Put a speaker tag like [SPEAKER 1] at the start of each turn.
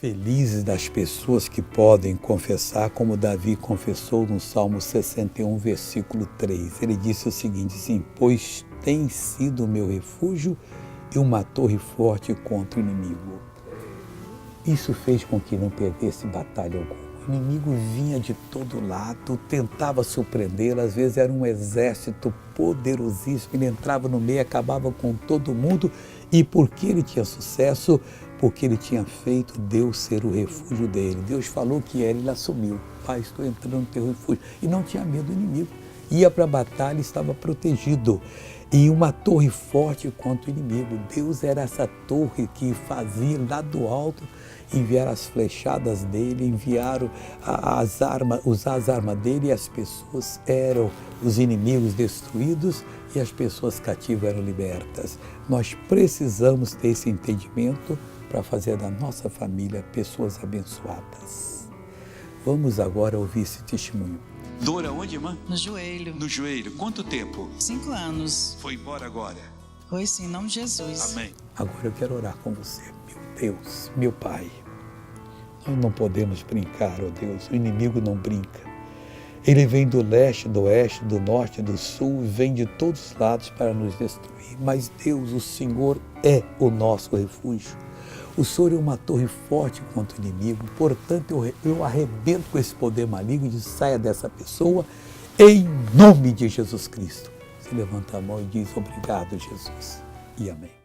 [SPEAKER 1] Felizes das pessoas que podem confessar, como Davi confessou no Salmo 61, versículo 3. Ele disse o seguinte, assim, pois tem sido o meu refúgio e uma torre forte contra o inimigo. Isso fez com que não perdesse batalha alguma. O inimigo vinha de todo lado, tentava surpreender, às vezes era um exército poderosíssimo, ele entrava no meio, acabava com todo mundo. E por que ele tinha sucesso? Porque ele tinha feito Deus ser o refúgio dele. Deus falou que era, ele assumiu. Pai, estou entrando no teu refúgio. E não tinha medo do inimigo. Ia para a batalha e estava protegido. E uma torre forte contra o inimigo. Deus era essa torre que fazia lá do alto, enviar as flechadas dele, enviaram as armas, usar as armas dele, e as pessoas eram, os inimigos destruídos e as pessoas cativas eram libertas. Nós precisamos ter esse entendimento para fazer da nossa família pessoas abençoadas. Vamos agora ouvir esse testemunho.
[SPEAKER 2] Dor aonde, irmã?
[SPEAKER 3] No joelho.
[SPEAKER 2] No joelho. Quanto tempo?
[SPEAKER 3] 5 anos.
[SPEAKER 2] Foi embora agora?
[SPEAKER 3] Foi sim, em nome de Jesus.
[SPEAKER 2] Amém.
[SPEAKER 1] Agora eu quero orar com você. Meu Deus, meu Pai, nós não podemos brincar, ó Deus, o inimigo não brinca. Ele vem do leste, do oeste, do norte, do sul, vem de todos os lados para nos destruir. Mas Deus, o Senhor é o nosso refúgio. O Senhor é uma torre forte contra o inimigo, portanto eu arrebento com esse poder maligno e saia dessa pessoa em nome de Jesus Cristo. Se levanta a mão e diz obrigado, Jesus, e amém.